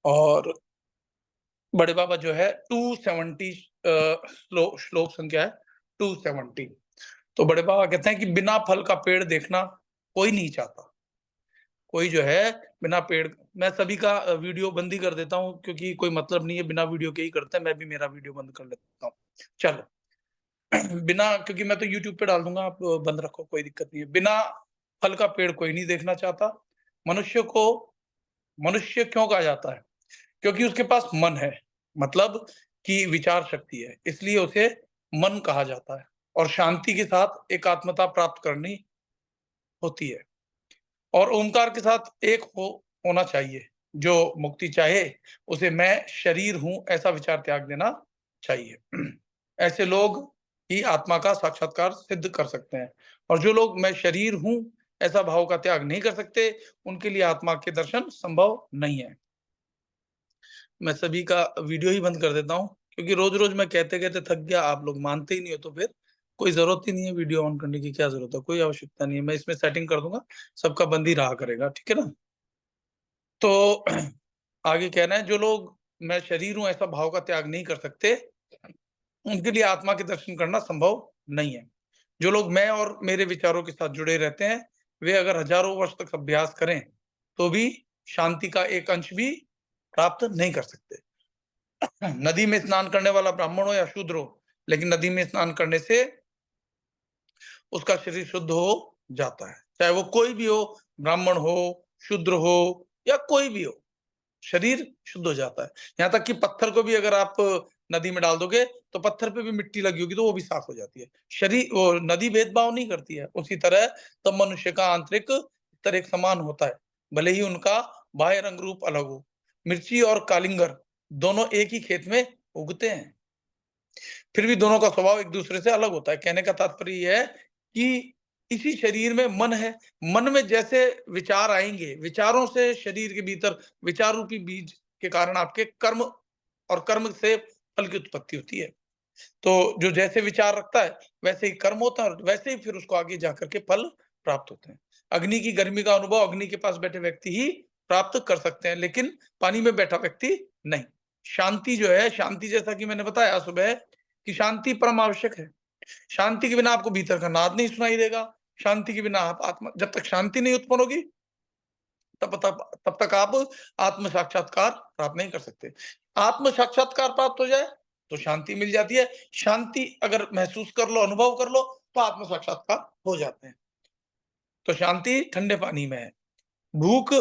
और बड़े बाबा जो है 270 श्लोक संख्या है 270। तो बड़े बाबा कहते हैं कि बिना फल का पेड़ देखना कोई नहीं चाहता। कोई जो है बिना पेड़, मैं सभी का वीडियो बंद ही कर देता हूँ क्योंकि कोई मतलब नहीं है, बिना वीडियो के ही करते हैं, मैं भी मेरा वीडियो बंद कर लेता हूँ। चलो बिना, क्योंकि मैं तो यूट्यूब पे डाल दूंगा, आप बंद रखो, कोई दिक्कत नहीं है। बिना फल का पेड़ कोई नहीं देखना चाहता। मनुष्य को मनुष्य क्यों कहा जाता है? क्योंकि उसके पास मन है, मतलब कि विचार शक्ति है, इसलिए उसे मन कहा जाता है। और शांति के साथ एकात्मता प्राप्त करनी होती है, और ओमकार के साथ एक होना चाहिए। जो मुक्ति चाहे उसे मैं शरीर हूं ऐसा विचार त्याग देना चाहिए। ऐसे लोग ही आत्मा का साक्षात्कार सिद्ध कर सकते हैं, और जो लोग मैं शरीर हूं ऐसा भाव का त्याग नहीं कर सकते, उनके लिए आत्मा के दर्शन संभव नहीं है। मैं सभी का वीडियो ही बंद कर देता हूँ क्योंकि रोज-रोज मैं कहते-कहते थक गया, आप लोग मानते ही नहीं हो, तो फिर कोई ज़रूरत ही नहीं है वीडियो ऑन करने की, क्या ज़रूरत है? कोई आवश्यकता नहीं है, मैं इसमें सेटिंग कर दूँगा, सबका बंद ही रहा करेगा, ठीक है ना? तो आगे कहना है, जो लोग मैं शरीर हूँ ऐसा भाव का त्याग नहीं कर सकते, उनके लिए आत्मा के दर्शन करना संभव नहीं है। जो लोग मैं और मेरे विचारों के साथ जुड़े रहते हैं, वे अगर हज़ारों वर्ष तक अभ्यास करें, तो भी शांति का एक अंश भी प्राप्त नहीं कर सकते। नदी में स्नान करने वाला ब्राह्मण हो या शूद्र हो, लेकिन नदी में स्नान करने से उसका शरीर शुद्ध हो जाता है। चाहे वो कोई भी हो, ब्राह्मण हो, शूद्र हो या कोई भी हो, शरीर शुद्ध हो जाता है। यहाँ तक कि पत्थर को भी अगर आप नदी में डाल दोगे, तो पत्थर पे भी मिट्टी लगी होगी तो वो भी साफ हो जाती है। वो नदी भेदभाव नहीं करती है। उसी तरह तब मनुष्य का आंतरिक स्तर एक समान होता है, भले ही उनका बाह्य रंग रूप अलग हो। मिर्ची और कालिंगर दोनों एक ही खेत में उगते हैं, फिर भी दोनों का स्वभाव एक दूसरे से अलग होता है। कहने का तात्पर्य ये है कि इसी शरीर में मन है, मन में जैसे विचार आएँगे, विचारों से शरीर के भीतर विचार रूपी बीज के कारण आपके कर्म, और कर्म से फल की उत्पत्ति होती है। तो जो जैसे विचार रखता है, वैसे ही कर्म होता है, और वैसे ही फिर उसको आगे जाकर के फल प्राप्त होते हैं। अग्नि की गर्मी का अनुभव अग्नि के पास बैठे व्यक्ति ही प्राप्त कर सकते हैं, लेकिन पानी में बैठा व्यक्ति नहीं। शांति जो है, शांति जैसा कि मैंने बताया सुबह कि शांति परम आवश्यक है। शांति के बिना आपको भीतर का नाद नहीं सुनाई देगा। शांति के बिना आप आत्मा, जब तक शांति नहीं उत्पन्न होगी, तब तक आप आत्म साक्षात्कार प्राप्त नहीं कर सकते। आत्म साक्षात्कार प्राप्त हो जाए तो शांति मिल जाती है। शांति अगर महसूस कर लो, अनुभव कर लो, तो आत्म साक्षात्कार हो जाते हैं। तो शांति ठंडे पानी में है। भूख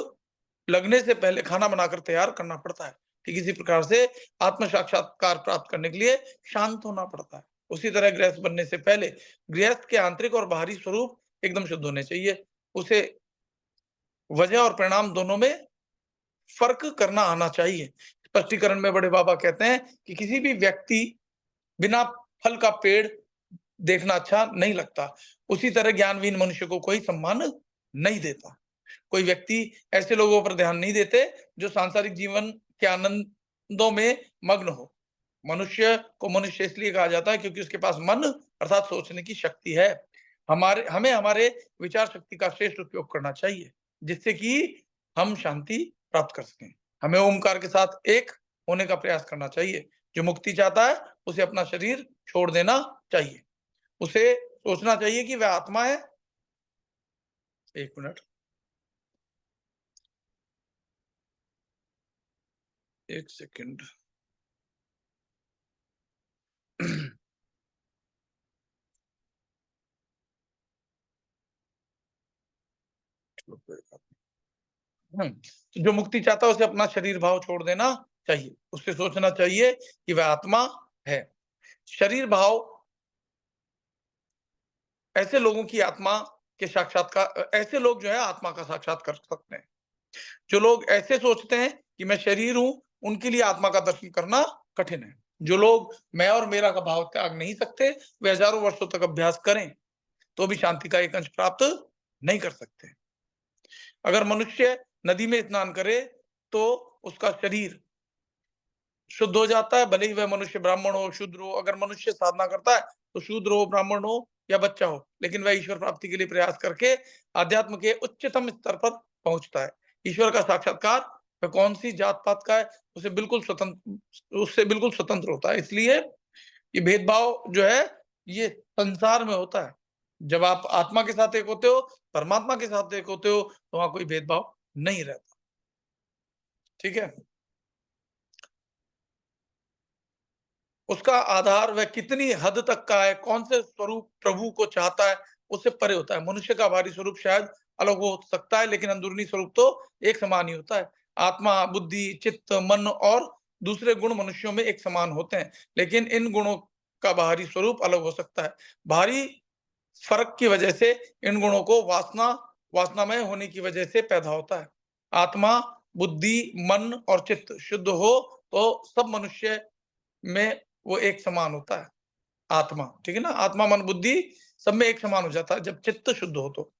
लगने से पहले खाना बनाकर तैयार करना पड़ता है। ठीक इसी प्रकार से आत्म साक्षात्कार प्राप्त करने के लिए शांत होना पड़ता है। उसी तरह गृहस्थ बनने से पहले गृहस्थ के आंतरिक और बाहरी स्वरूप एकदम शुद्ध होने चाहिए। उसे वजह और परिणाम दोनों में फ़र्क करना आना चाहिए। स्पष्टीकरण में बड़े बाबा कहते हैं कि किसी भी व्यक्ति बिना फल का पेड़ देखना अच्छा नहीं लगता। उसी तरह ज्ञानहीन मनुष्य को कोई सम्मान नहीं देता। कोई व्यक्ति ऐसे लोगों पर ध्यान नहीं देते जो सांसारिक जीवन के आनंदों में मग्न हो। मनुष्य को मनुष्य इसलिए कहा जाता है क्योंकि उसके पास मन अर्थात सोचने की शक्ति है। हमें हमारे विचार शक्ति का श्रेष्ठ उपयोग करना चाहिए, जिससे कि हम शांति प्राप्त कर सकें। हमें ओमकार के साथ एक होने का प्रयास करना चाहिए। जो मुक्ति चाहता है, उसे अपना शरीर छोड़ देना चाहिए। उसे सोचना चाहिए कि वह आत्मा है। 1 मिनट, 1 सेकंड। तो जो मुक्ति चाहता है उसे अपना शरीर भाव छोड़ देना चाहिए। उसे सोचना चाहिए कि वह आत्मा है। शरीर भाव ऐसे लोगों की आत्मा के साक्षात्कार, ऐसे लोग जो है आत्मा का साक्षात कर सकते हैं। जो लोग ऐसे सोचते हैं कि मैं शरीर हूँ, उनके लिए आत्मा का दर्शन करना कठिन है। जो लोग मैं और मेरा का भाव त्याग नहीं सकते, वे हजारों वर्षों तक अभ्यास करें, तो भी शांति का एक अंश प्राप्त नहीं कर सकते। अगर मनुष्य नदी में स्नान करे, तो उसका शरीर शुद्ध हो जाता है, भले ही वह मनुष्य ब्राह्मण हो, शूद्र हो। अगर मनुष्य साधना करता है, तो शूद्र हो, ब्राह्मण हो या बच्चा हो, लेकिन वह ईश्वर प्राप्ति के लिए प्रयास करके अध्यात्म के उच्चतम स्तर पर पहुंचता है। ईश्वर का साक्षात्कार वह कौन सी जात पात का है, उससे बिल्कुल स्वतंत्र होता है। इसलिए ये भेदभाव जो है ये संसार में होता है। जब आप आत्मा के साथ एक होते हो, परमात्मा के साथ एक होते हो, तो वहां कोई भेदभाव नहीं रहता। ठीक है। उसका आधार वह कितनी हद तक का है, कौन से स्वरूप प्रभु को चाहता है, उससे परे होता है। मनुष्य का बाहरी स्वरूप शायद अलग हो सकता है, लेकिन अंदरूनी स्वरूप तो एक समान ही होता है। आत्मा, बुद्धि, चित्त, मन और दूसरे गुण मनुष्यों में एक समान होते हैं, लेकिन इन गुणों का बाहरी स्वरूप अलग हो सकता है। बाहरी फर्क की वजह से इन गुणों को वासनामय होने की वजह से पैदा होता है। आत्मा, बुद्धि, मन और चित्त शुद्ध हो तो सब मनुष्य में वो एक समान होता है। आत्मा, ठीक है ना? आत्मा, मन, बुद्धि सब में एक समान हो जाता है जब चित्त शुद्ध हो तो।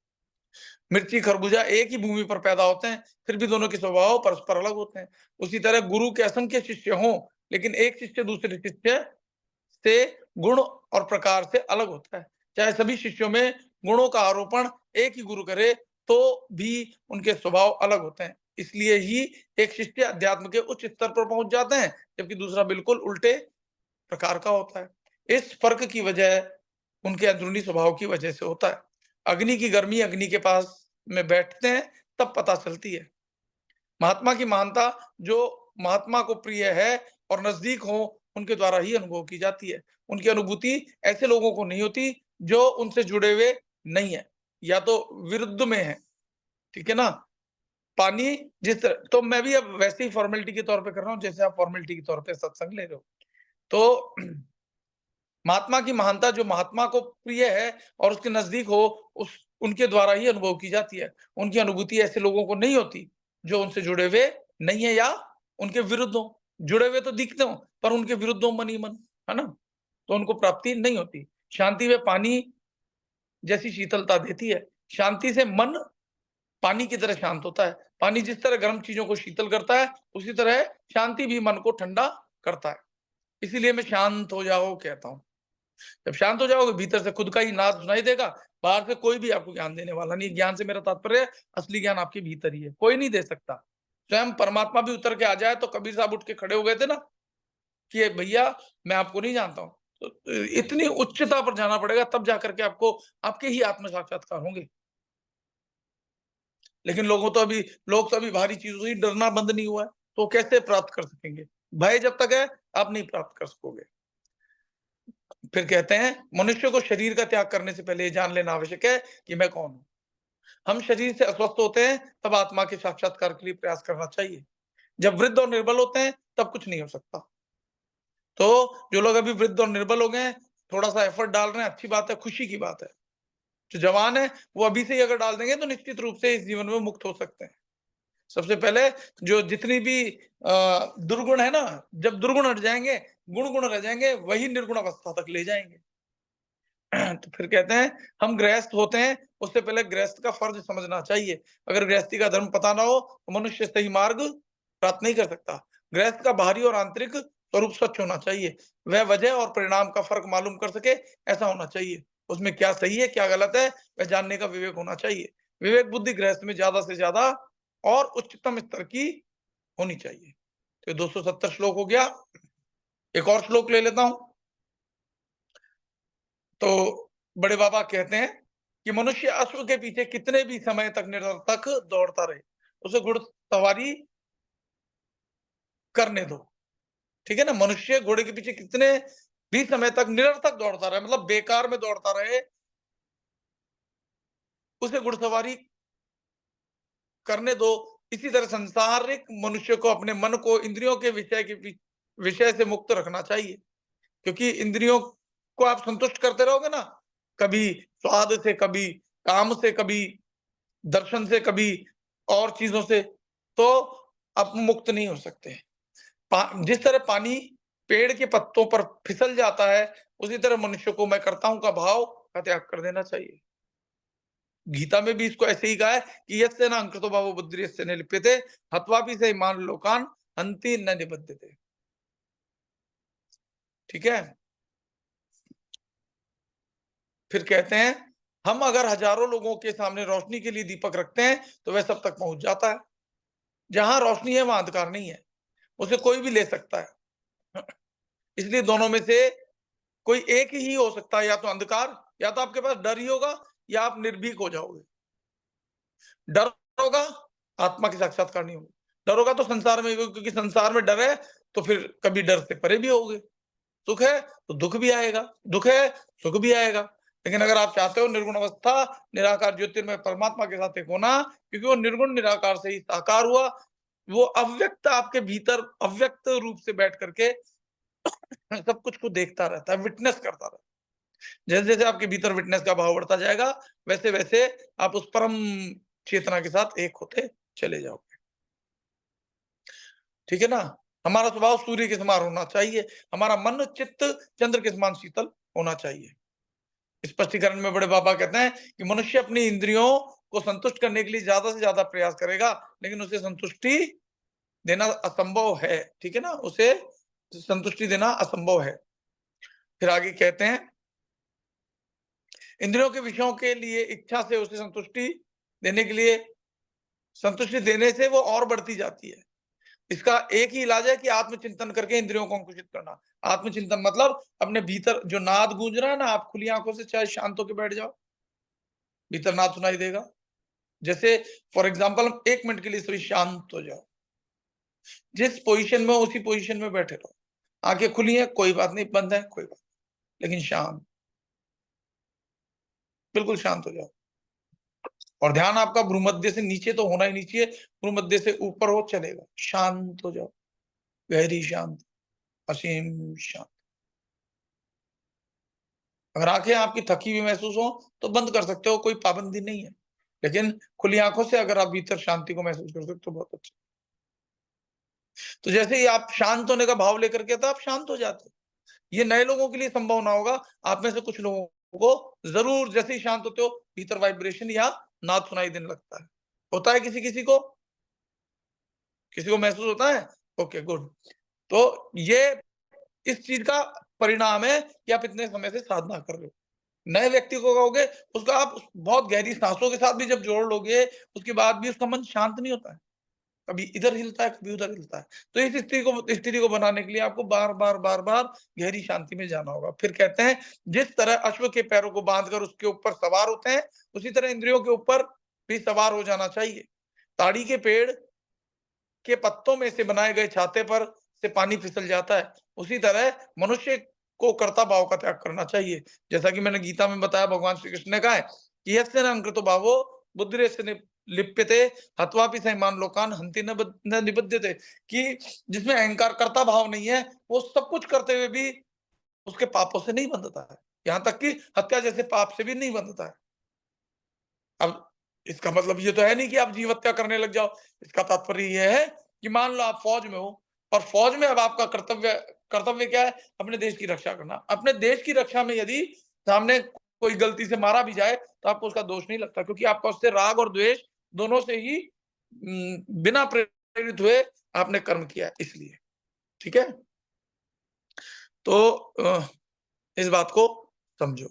मिर्ची, खरबूजा एक ही भूमि पर पैदा होते हैं, फिर भी दोनों के स्वभाव परस्पर अलग होते हैं। उसी तरह गुरु के असंख्य शिष्य हों, लेकिन एक शिष्य दूसरे शिष्य से गुण और प्रकार से अलग होता है। चाहे सभी शिष्यों में गुणों का आरोपण एक ही गुरु करे, तो भी उनके स्वभाव अलग होते हैं। इसलिए ही एक शिष्य अध्यात्म के उच्च स्तर पर पहुंच जाते हैं, जबकि दूसरा बिल्कुल उल्टे प्रकार का होता है। इस फर्क की वजह उनके अंदरूनी स्वभाव की वजह से होता है। अग्नि की गर्मी अग्नि के पास में बैठते हैं तब पता चलती है। महात्मा की महानता जो महात्मा को प्रिय है और नजदीक हो, उनके द्वारा ही अनुभव की जाती है। उनकी अनुभूति ऐसे लोगों को नहीं होती जो उनसे जुड़े हुए नहीं है या तो विरुद्ध में है। ठीक है ना? पानी जिस तरह, तो मैं भी अब वैसे ही फॉर्मेलिटी के तौर पे कर रहा हूँ जैसे आप फॉर्मेलिटी के तौर पे सत्संग ले रहे हो। तो महात्मा की महानता जो महात्मा को प्रिय है और उसके नजदीक हो, उस उनके द्वारा ही अनुभव की जाती है। उनकी अनुभूति ऐसे लोगों को नहीं होती जो उनसे जुड़े हुए नहीं है या उनके विरुद्ध हो। जुड़े हुए तो दिखते हो पर उनके विरुद्ध हो मन ही मन, है ना? तो उनको प्राप्ति नहीं होती। शांति व पानी जैसी शीतलता देती है। शांति से मन पानी की तरह शांत होता है। पानी जिस तरह गर्म चीजों को शीतल करता है, उसी तरह शांति भी मन को ठंडा करता है। इसीलिए मैं शांत हो जाओ कहता हूँ। जब शांत हो जाओगे, भीतर से खुद का ही नाद सुनाई देगा। बाहर से कोई भी आपको ज्ञान देने वाला नहीं। ज्ञान से मेरा तात्पर्य है, असली ज्ञान आपके भीतर ही है, कोई नहीं दे सकता। स्वयं परमात्मा भी उतर के आ जाए तो कबीर साहब उठ के खड़े हो गए थे ना कि भैया मैं आपको नहीं जानता हूँ। तो इतनी उच्चता पर जाना पड़ेगा तब जाकर के आपको आपके ही आत्म साक्षात्कार होंगे। लेकिन लोग तो अभी बाहरी चीजों से डरना बंद नहीं हुआ है, तो कैसे प्राप्त कर सकेंगे? भय जब तक है आप नहीं प्राप्त कर सकोगे। फिर कहते हैं मनुष्य को शरीर का त्याग करने से पहले ये जान लेना आवश्यक है कि मैं कौन हूं। हम शरीर से अस्वस्थ होते हैं तब आत्मा के साक्षात्कार के लिए प्रयास करना चाहिए। जब वृद्ध और निर्बल होते हैं तब कुछ नहीं हो सकता। तो जो लोग अभी वृद्ध और निर्बल हो गए हैं, थोड़ा सा एफर्ट डाल रहे हैं, अच्छी बात है, खुशी की बात है। जो जवान है वो अभी से ही अगर डाल देंगे तो निश्चित रूप से इस जीवन में मुक्त हो सकते हैं। सबसे पहले जो जितनी भी दुर्गुण है ना, जब दुर्गुण हट जाएंगे, गुण रह जाएंगे, वही निर्गुण अवस्था तक ले जाएंगे। तो फिर कहते हैं हम गृहस्थ होते हैं, उससे पहले गृहस्थ का फर्ज समझना चाहिए। अगर गृहस्थी का धर्म पता ना हो तो मनुष्य सही मार्ग प्राप्त नहीं कर सकता। गृहस्थ का बाहरी और आंतरिक स्वरूप स्वच्छ होना चाहिए। वह वजह और परिणाम का फर्क मालूम कर सके, ऐसा होना चाहिए। उसमें क्या सही है क्या गलत है वह जानने का विवेक होना चाहिए। विवेक बुद्धि गृहस्थ में ज्यादा से ज्यादा और उच्चतम स्तर की होनी चाहिए। तो 270 श्लोक हो गया। एक और श्लोक ले लेता हूं। तो बड़े बाबा कहते हैं कि मनुष्य अश्व के पीछे कितने भी समय तक निरर्थक दौड़ता रहे, उसे घुड़सवारी करने दो। ठीक है ना? मनुष्य घोड़े के पीछे कितने भी समय तक निरर्थक दौड़ता रहे, मतलब बेकार में दौड़ता रहे, उसे घुड़सवारी करने दो। इसी तरह संसारिक मनुष्य को अपने मन को इंद्रियों के विषय से मुक्त रखना चाहिए। क्योंकि इंद्रियों को आप संतुष्ट करते रहोगे ना, कभी स्वाद से, कभी काम से, कभी दर्शन से, कभी और चीजों से, तो आप मुक्त नहीं हो सकते। जिस तरह पानी पेड़ के पत्तों पर फिसल जाता है, उसी तरह मनुष्य को मैं करता हूं का भाव का त्याग कर देना चाहिए। गीता में भी इसको ऐसे ही कहा है कि यस्य न अंकृतो भावो बुद्धि यस्य न लिप्यते हत्वापि से मान लोकान हन्ति न निबध्यते। ठीक है? फिर कहते हैं हम अगर हजारों लोगों के सामने रोशनी के लिए दीपक रखते हैं तो वह सब तक पहुंच जाता है। जहां रोशनी है वहां अंधकार नहीं है, उसे कोई भी ले सकता है। इसलिए दोनों में से कोई एक ही हो सकता है, या तो अंधकार, या तो आपके पास डर ही होगा, या आप निर्भीक हो जाओगे। डर होगा, आत्मा की साक्षात्कार नहीं होगा। डर होगा तो संसार में, क्योंकि संसार में डर है तो फिर कभी डर से परे भी होगे। सुख है तो दुख भी आएगा, दुख है सुख भी आएगा। लेकिन अगर आप चाहते हो निर्गुण अवस्था, निराकार ज्योतिर्मय परमात्मा के साथ एक होना, क्योंकि वो निर्गुण निराकार से ही साकार हुआ, वो अव्यक्त आपके भीतर अव्यक्त रूप से बैठ करके सब कुछ को देखता रहता है, विटनेस करता रहता है। जैसे जैसे आपके भीतर विटनेस का भाव बढ़ता जाएगा, वैसे वैसे आप उस परम चेतना के साथ एक होते चले जाओगे। ठीक है ना? हमारा स्वभाव सूर्य के समान होना चाहिए, हमारा मन चित्त चंद्र के समान शीतल होना चाहिए। स्पष्टीकरण में बड़े बाबा कहते हैं कि मनुष्य अपनी इंद्रियों को संतुष्ट करने के लिए ज्यादा से ज्यादा प्रयास करेगा, लेकिन उसे संतुष्टि देना असंभव है। ठीक है ना? उसे संतुष्टि देना असंभव है। फिर आगे कहते हैं, इंद्रियों के विषयों के लिए इच्छा से उसे संतुष्टि देने के लिए, संतुष्टि देने से वो और बढ़ती जाती है। इसका एक ही इलाज है कि आत्मचिंतन करके इंद्रियों को अंकुशित करना। आत्मचिंतन मतलब अपने भीतर जो नाद गूंज रहा है ना, आप खुली आंखों से चाहे शांत होकर बैठ जाओ, भीतर नाद सुनाई देगा। जैसे फॉर एग्जांपल, 1 मिनट के लिए सभी शांत हो जाओ, जिस पोजीशन में उसी पोजीशन में बैठे रहो। आंखें खुली हैं कोई बात नहीं, बंद है कोई बात नहीं, लेकिन शांत, बिल्कुल शांत हो जाओ। और ध्यान आपका भ्रूमध्य से नीचे तो होना ही नहीं चाहिए, भ्रूमध्य से ऊपर हो चलेगा। शांत हो जाओ, गहरी शांत, असीम शांत। अगर आंखें आपकी थकी हुई महसूस हो तो बंद कर सकते हो, कोई पाबंदी नहीं है। लेकिन खुली आंखों से अगर आप भीतर शांति को महसूस कर सकते हो तो बहुत अच्छा। तो जैसे ही आप शांत होने का भाव लेकर के, तो आप शांत हो जाते हो। ये नए लोगों के लिए संभव ना होगा, आप में से कुछ लोगों को जरूर जैसे ही शांत होते हो भीतर वाइब्रेशन या नाद सुनाई देने लगता है। होता है किसी किसी को, किसी को महसूस होता है? Okay good. तो ये इस चीज का परिणाम है कि आप इतने समय से साधना कर रहे हो। नए व्यक्ति को कहोगे, उसका आप बहुत गहरी सांसों के साथ भी जब जोड़ लोगे, उसके बाद भी उसका मन शांत नहीं होता है। कभी इधर हिलता है, कभी उधर हिलता है। तो इस स्थिति को बनाने के लिए आपको बार-बार, बार-बार गहरी शांति में जाना होगा। फिर कहते हैं, जिस तरह अश्व के पैरों को बाँधकर उसके ऊपर सवार होते हैं, उसी तरह इंद्रियों के ऊपर भी सवार हो जाना चाहिए। ताड़ी के पेड़ के पत्तों में से बनाए गए छाते पर से पानी फिसल जाता है, उसी तरह मनुष्य को कर्ता भाव का त्याग करना चाहिए। जैसा कि मैंने गीता में बताया, भगवान श्री कृष्ण ने कहा है कि यस्य न अंकृतो भावो बुद्धिरेस्य लिप्यते हत्वापि सैमान लोकान हन्ति न निबध्यते, कि जिसमें अहंकार कर्ता भाव नहीं है, वो सब कुछ करते हुए भी उसके पापों से नहीं बंधता है। यहाँ तक कि हत्या जैसे पाप से भी नहीं बंधता है। अब इसका मतलब ये तो है नहीं कि आप जीव हत्या करने लग जाओ। इसका तात्पर्य ये है कि मान लो आप फौज में हो, और फौज में अब आपका कर्तव्य कर्तव्य क्या है? अपने देश की रक्षा करना। अपने देश की रक्षा में यदि सामने कोई गलती से मारा भी जाए, तो आपको उसका दोष नहीं लगता, क्योंकि आपका उससे राग और द्वेष दोनों से ही बिना प्रेरित हुए आपने कर्म किया है इसलिए। ठीक है? तो इस बात को समझो।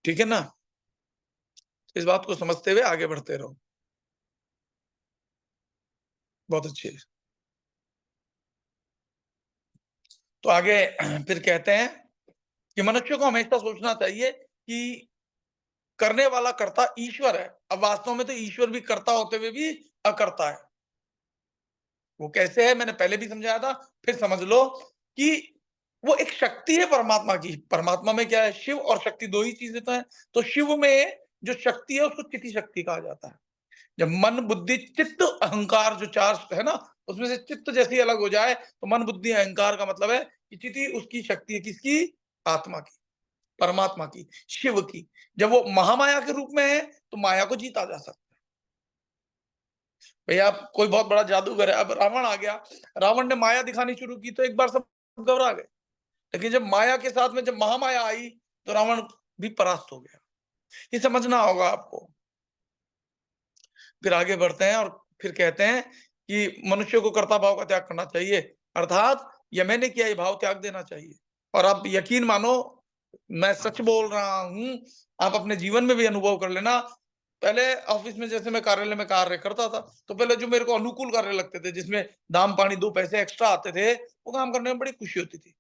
ठीक है ना? इस बात को समझते हुए आगे बढ़ते रहो। बहुत अच्छी। तो आगे फिर कहते हैं कि मनुष्य को हमेशा सोचना चाहिए कि करने वाला कर्ता ईश्वर है। अब वास्तव में तो ईश्वर भी कर्ता होते हुए भी अकर्ता है। वो कैसे है मैंने पहले भी समझाया था, फिर समझ लो कि वो एक शक्ति है परमात्मा की। परमात्मा में क्या है? शिव और शक्ति, दो ही चीजें तो है। तो शिव में जो शक्ति है उसको चिति शक्ति कहा जाता है। जब मन बुद्धि चित्त अहंकार जो चार है ना, उसमें से चित्त जैसे ही अलग हो जाए तो मन बुद्धि अहंकार का मतलब है कि चिति उसकी शक्ति है। किसकी? आत्मा की, परमात्मा की, शिव की। जब वो महामाया के रूप में है तो माया को जीता जा सकता है। भैया आप कोई बहुत बड़ा जादूगर है, अब रावण आ गया, रावण ने माया दिखानी शुरू की तो एक बार सब घबरा गए। लेकिन जब माया के साथ में जब महामाया आई तो रावण भी परास्त हो गया। ये समझना होगा आपको। फिर आगे बढ़ते हैं और फिर कहते हैं कि मनुष्य को कर्ता भाव का त्याग करना चाहिए, अर्थात ये मैंने किया ये भाव त्याग देना चाहिए। और आप यकीन मानो, मैं सच बोल रहा हूं, आप अपने जीवन में भी अनुभव कर लेना, पहले ऑफिस में जैसे मैं कार्यालय में कार्य करता था, तो पहले जो मेरे को अनुकूल कार्य लगते थे, जिसमें दाम पानी 2 पैसे एक्स्ट्रा आते थे, वो काम करने में बड़ी खुशी होती थी।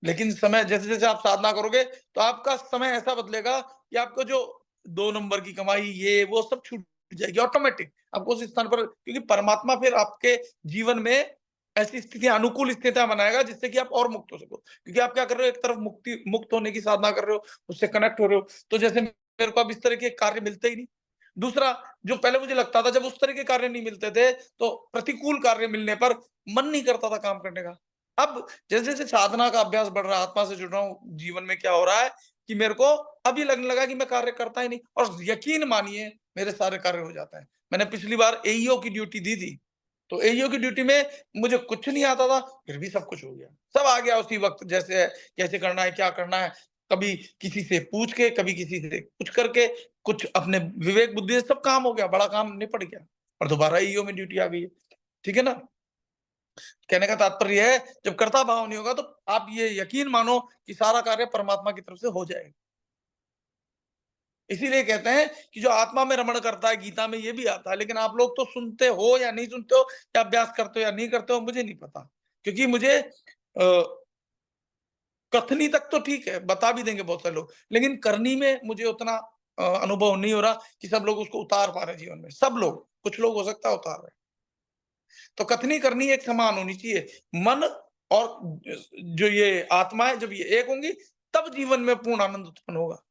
लेकिन समय जैसे-जैसे आप साधना करोगे, तो आपका समय ऐसा बदलेगा कि आपको जो 2 नंबर की कमाई ये वो सब छूट जाएगी ऑटोमैटिक। आपको उस स्थान पर, क्योंकि परमात्मा फिर आपके जीवन में ऐसी स्थितियाँ, अनुकूल स्थितियाँ बनाएगा जिससे कि आप और मुक्त हो सको। क्योंकि आप क्या कर रहे हो, एक तरफ मुक्त होने की साधना कर रहे हो, उससे कनेक्ट हो रहे हो। तो जैसे मेरे को अब इस तरह के कार्य मिलते ही नहीं। दूसरा, जो पहले मुझे लगता था जब उस तरह के कार्य नहीं मिलते थे, तो प्रतिकूल कार्य मिलने पर मन नहीं करता था काम करने का। अब जैसे-जैसे साधना का अभ्यास बढ़ रहा है, आत्मा से जुड़ रहा हूँ, जीवन में क्या हो रहा है कि मेरे को अब ये लगने लगा कि मैं कार्य करता ही नहीं, और यकीन मानिए मेरे सारे कार्य हो जाते हैं। मैंने पिछली बार एईओ की ड्यूटी दी थी, तो एईओ की ड्यूटी में मुझे कुछ नहीं आता था, फिर भी सब कुछ हो गया। सब आ गया उसी वक़्त, जैसे कैसे करना है, क्या करना है, कभी किसी से पूछ के, कभी किसी से कुछ करके, कुछ अपने विवेक बुद्धि से सब काम हो गया, बड़ा काम निपट गया और दोबारा ईओ में ड्यूटी आ गई है। ठीक है ना? कहने का तात्पर्य है, जब कर्ता भाव नहीं होगा तो आप ये यकीन मानो कि सारा कार्य परमात्मा की तरफ से हो जाएगा। इसीलिए कहते हैं कि जो आत्मा में रमण करता है, गीता में ये भी आता है, लेकिन आप लोग तो सुनते हो या नहीं सुनते हो, या अभ्यास करते हो या नहीं करते हो, मुझे नहीं पता। क्योंकि मुझे कथनी तक तो ठीक है, बता भी देंगे बहुत सारे लोग, लेकिन करनी में मुझे उतना अनुभव नहीं हो रहा कि सब लोग उसको उतार पा रहे हैं जीवन में। सब लोग, कुछ लोग हो सकता है उतार रहे हैं। तो कथनी करनी एक समान होनी चाहिए। मन और जो ये आत्मा है, जब ये एक होंगी, तब जीवन में पूर्ण आनंद उत्पन्न होगा।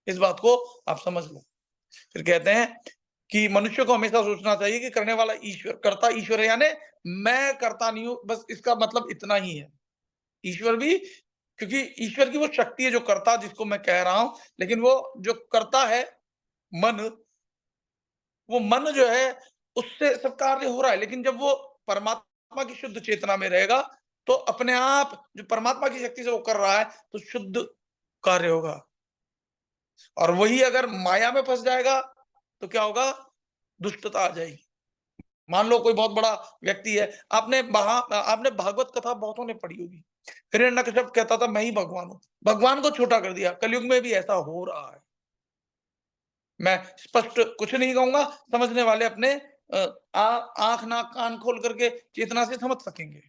इस बात को आप समझ लो। फिर कहते हैं कि मनुष्य को हमेशा सोचना चाहिए कि करने वाला ईश्वर, कर्ता ईश्वर है, यानी मैं करता नहीं हूँ, बस इसका मतलब इतना ही है। ईश्वर भी, क्योंकि ईश्वर की वो शक्ति है जो करता, जिसको मैं कह रहा हूँ, लेकिन वो जो करता है मन, वो मन जो है उससे सब कार्य हो रहा है, लेकिन जब वो परमात्मा की शुद्ध चेतना में रहेगा, तो अपने आप जो परमात्मा की शक्ति से वो कर रहा है, तो शुद्ध कार्य होगा। और वही अगर माया में फंस जाएगा, तो क्या होगा? दुष्टता आ जाएगी। मान लो कोई बहुत बड़ा व्यक्ति है, आपने भागवत कथा बहुतों ने पढ़ी होगी। हिरण्यकश्यप कहता था मैं ही भगवान हूँ, भगवान को छोटा कर दिया। कलयुग में भी ऐसा हो रहा है। मैं स्पष्ट कुछ नहीं कहूँगा, समझने वाले अपने आँख, नाक, कान खोल करके चेतना से समझ सकेंगे।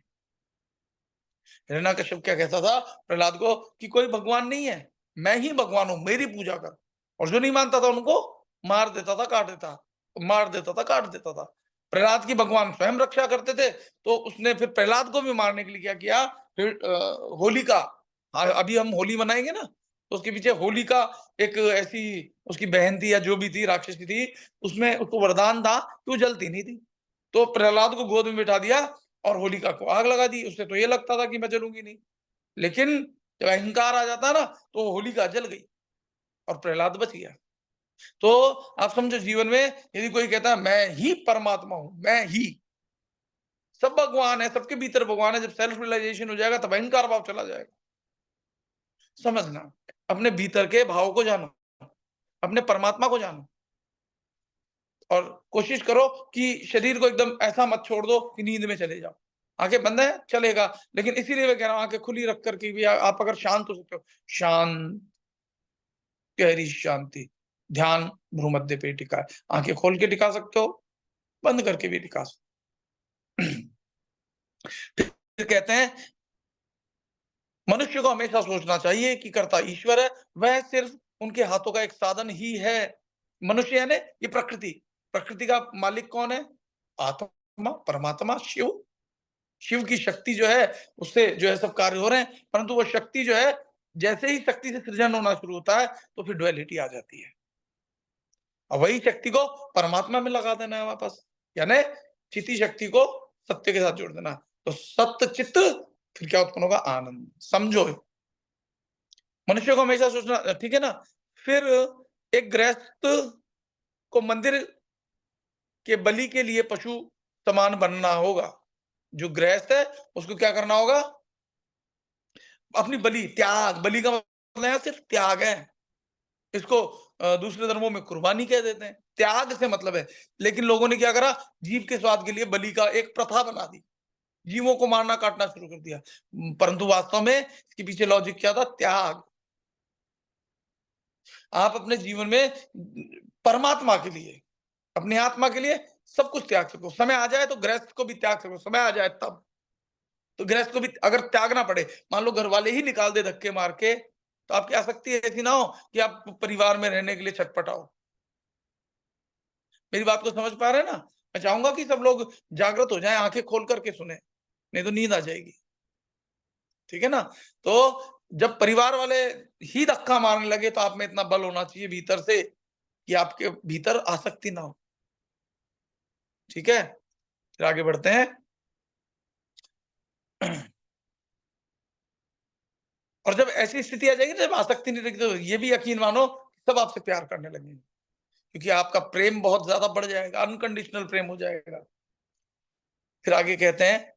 हिरण्यकश्यप क्या कहता था प्रहलाद को कि कोई भगवान नहीं है, मैं ही भगवान हूँ, मेरी पूजा कर। और जो नहीं मानता था उनको मार देता था, काट देता, मार देता था, काट देता था। प्रहलाद की भगवान स्वयं रक्षा करते थे, तो उसने फिर प्रहलाद को भी मारने के लिए क्या किया, फिर होलिका, अभी हम होली मनाएँगे ना, तो उसके पीछे होलिका एक ऐसी उसकी बहन थी या जो भी थी, राक्षसी थी, उसमें उसको वरदान था कि वो जलती नहीं थी। तो प्रहलाद को गोद में बिठा दिया और होलिका को आग लगा दी। उसे तो ये लगता था कि मैं जलूँगी नहीं। लेकिन जब अहंकार आ जाता है ना, तो होलिका जल गई और प्रहलाद बच गया। तो आप समझो जीवन में यदि कोई कहता है मैं ही परमात्मा हूँ, मैं ही, सब भगवान है, सबके भीतर भगवान है, जब सेल्फ रियलाइजेशन हो जाएगा तब अहंकार भाव चला जाएगा। समझना, अपने भीतर के भाव को जानो, अपने परमात्मा को जानो और कोशिश करो कि शरीर को एकदम ऐसा मत छोड़ दो कि नींद में चले जाओ। आँखें बंद है, चलेगा, लेकिन इसीलिए मैं कह रहा हूँ आँखें खुली रख कर के भी आप अगर शांत हो सकते हो, शांत, गहरी शांति, ध्यान भ्रूमध्य पे टिका है। आँखें खोल के टिका सकते हो, बंद करके भी टिका सकते हो। फिर कहते हैं मनुष्य को हमेशा सोचना चाहिए कि कर्ता ईश्वर है, वह सिर्फ उनके हाथों का एक साधन ही है। मनुष्य यानी ये प्रकृति, प्रकृति का मालिक कौन है? आत्मा, परमात्मा, शिव। शिव की शक्ति जो है, उससे जो है सब कार्य हो रहे हैं, परंतु वो शक्ति जो है, जैसे ही शक्ति से सृजन होना शुरू होता है, तो फिर डुअलिटी आ जाती है। और वही शक्ति को परमात्मा में लगा देना है वापस, यानी चिति शक्ति को सत्य के साथ जोड़ देना। तो सत्य चित्त, फिर क्या उत्पन्न होगा? आनंद। समझो, मनुष्य को हमेशा सोचना, ठीक है ना? फिर एक गृहस्थ को मंदिर के बलि के लिए पशु समान बनना होगा। जो गृहस्थ है, उसको क्या करना होगा? अपनी बलि, त्याग, बलि का मतलब यहाँ सिर्फ त्याग है। इसको दूसरे धर्मों में कुर्बानी कह देते हैं। त्याग से मतलब है। लेकिन लोगों ने क्या करा? जीव के स्वाद के लिए बलि का एक प्रथा बना दी। जीवों को मारना काटना शुरू कर दिया। परंतु वास्तव में इसके पीछे लॉजिक क्या था? त्याग। आप अपने जीवन में परमात्मा के लिए, अपनी आत्मा के लिए सब कुछ त्याग सको। समय आ जाए तो गृहस्थ को भी त्याग सको, समय आ जाए तब। तो गृहस्थ को भी अगर त्यागना पड़े, मान लो घरवाले ही निकाल दे धक्के मार के, तो आपकी आसक्ति ऐसी ना हो कि आप परिवार में रहने के लिए छटपटाओ। मेरी बात को समझ पा रहे हैं ना? मैं चाहूँगा कि सब लोग जागृत हो जाएँ, आँखें खोल कर के सुनें, नहीं तो नींद आ जाएगी। ठीक है ना? तो जब परिवार वाले ही धक्का मारने लगे तो आप में इतना बल होना चाहिए भीतर से कि आपके भीतर आसक्ति ना हो। ठीक है? फिर आगे बढ़ते हैं। और जब ऐसी स्थिति आ जाएगी ना, जब आसक्ति नहीं रहेगी, तो ये भी यकीन मानो सब आपसे प्यार करने लगेंगे, क्योंकि आपका प्रेम बहुत ज़्यादा बढ़ जाएगा, अनकंडीशनल प्रेम हो जाएगा। फिर आगे कहते हैं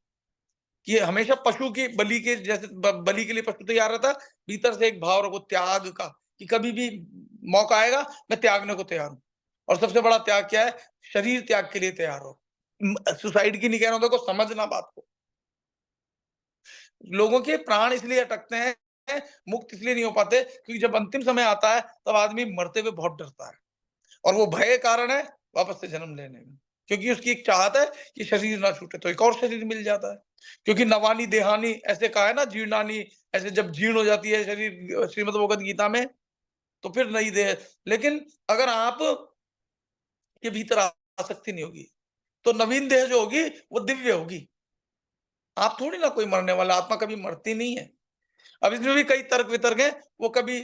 कि हमेशा पशु की बलि के जैसे बलि के लिए पशु तैयार रहता है, भीतर से एक भाव रखो त्याग का, कि कभी भी मौका आएगा, मैं त्यागने को तैयार हूँ। और सबसे बड़ा त्याग क्या है? शरीर त्याग के लिए तैयार हो। सुसाइड की नहीं कह रहा हूँ, देखो समझना बात को। लोगों के प्राण इसलिए अटकते हैं, मुक्त इसलिए नहीं हो पाते, क्योंकि जब अंतिम समय आता है, तब आदमी मरते हुए बहुत डरता है। और वो भय कारण है वापस से जन्म लेने में। क्योंकि उसकी एक चाहत है कि शरीर ना छूटे, तो एक और शरीर मिल जाता है। क्योंकि नवानी देहानी ऐसे कहा है ना, जीर्णानी, ऐसे जब जीर्ण हो जाती है शरीर श्रीमद् भगवत गीता में, तो फिर नई देह। लेकिन अगर आप के भीतर आसक्ति नहीं होगी, तो नवीन देह जो होगी वो दिव्य होगी। आप थोड़ी ना कोई मरने वाला, आत्मा कभी मरती नहीं है। अब इसमें भी कई तर्क-वितर्क हैं, वो कभी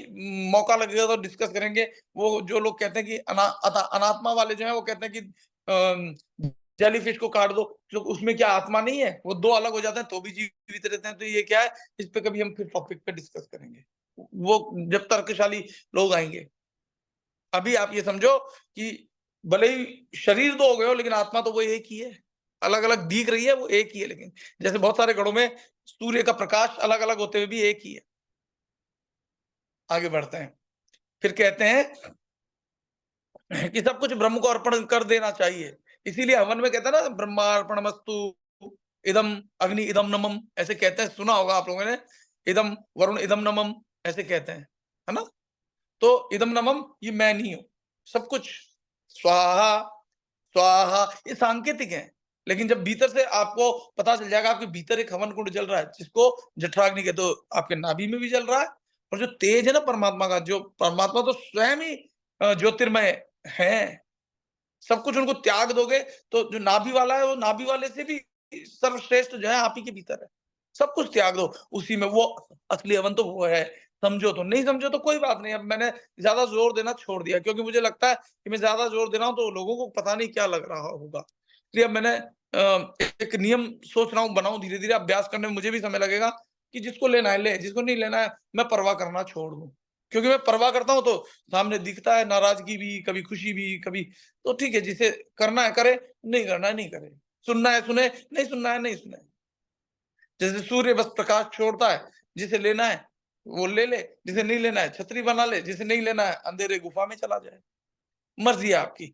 मौका लगेगा तो डिस्कस करेंगे। वो जो लोग कहते हैं कि अनात्मा वाले जो हैं वो कहते हैं कि जेलीफिश को काट दो, तो उसमें क्या आत्मा नहीं है? वो 2 अलग हो जाते हैं तो भी जीवित रहते हैं, तो ये क्या है? इस पे कभी हम फिर टॉपिक पे डिस्कस करेंगे। वो जब तर्कशाली लोग आएँगे। अभी आप ये समझो कि भले ही शरीर 2 हो गए हो, लेकिन आत्मा तो वो एक ही है। अलग-अलग दिख रही है, वो एक ही है लेकिन। जैसे बहुत सारे घड़ों में सूर्य का प्रकाश अलग-अलग होते हुए भी एक ही है। आगे बढ़ते हैं। फिर कहते हैं कि सब कुछ ब्रह्म को अर्पण कर देना चाहिए। इसीलिए हवन में कहते हैं ना, ब्रह्मार्पणमस्तु, इदम अग्नि इदम नमः, ऐसे कहते हैं, सुना होगा आप लोगों ने। इदम वरुण इदम नमः, ऐसे कहते हैं, है ना? तो इदम नमः ये मैं नहीं हूँ। सब कुछ स्वाहा, स्वाहा ये सांकेतिक हैं। लेकिन जब भीतर से आपको पता चल जाएगा, आपके भीतर एक हवन कुंड जल रहा है, जिसको जठराग्नि कहते हो, आपके नाभि में भी जल रहा है। और जो तेज है ना परमात्मा का, जो परमात्मा तो स्वयं ही ज्योतिर्मय है। सब कुछ उनको त्याग दोगे, तो जो नाभि वाला है, वो नाभि वाले से भी सर्वश्रेष्ठ जो है आप ही के भीतर है। सब कुछ त्याग दो, उसी में वो असली हवन तो वो है। समझो तो, नहीं समझो तो कोई बात नहीं। अब मैंने ज़्यादा ज़ोर देना छोड़ दिया, क्योंकि मुझे लगता है कि मैं ज़्यादा ज़ोर दे रहा हूँ तो लोगों को पता नहीं क्या लग रहा होगा। इसलिए अब मैंने एक नियम सोच रहा हूँ बनाऊँ, धीरे-धीरे अभ्यास करने में मुझे भी समय लगेगा, कि जिसको लेना है ले, जिसको नहीं लेना है मैं परवाह करना छोड़ दूँ। क्योंकि मैं परवाह करता हूँ तो सामने दिखता है नाराज़गी भी, कभी खुशी भी, कभी तो ठीक है, जिसे करना है करे, नहीं करना है नहीं करे। सुनना है सुने, नहीं सुनना है नहीं सुने। जैसे सूर्य बस प्रकाश छोड़ता है, जिसे लेना है वो ले ले, जिसे नहीं लेना है छतरी बना ले, जिसे नहीं लेना है अंधेरे गुफा में चला जाए। मर्ज़ी है आपकी।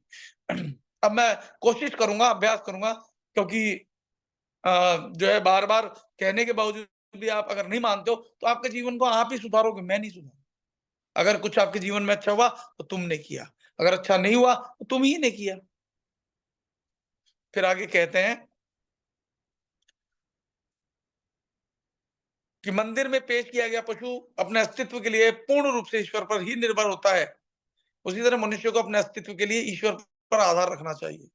अब मैं कोशिश करूँगा, अभ्यास करूँगा, क्योंकि जो है बार-बार कहने के बावजूद भी आप अगर नहीं मानते हो, तो आपके जीवन को आप ही सुधारोगे, मैं नहीं सुधारूँगा। अगर कुछ आपके जीवन में अच्छा हुआ, तो तुमने किया। अगर अच्छा नहीं हुआ, तो तुम ही ने किया। फिर आगे कहते हैं कि मंदिर में पेश किया गया पशु अपने अस्तित्व के लिए पूर्ण रूप से ईश्वर पर ही निर्भर होता है। उसी तरह मनुष्य को अपने अस्तित्व के लिए ईश्वर पर आधार रखना चाहिए।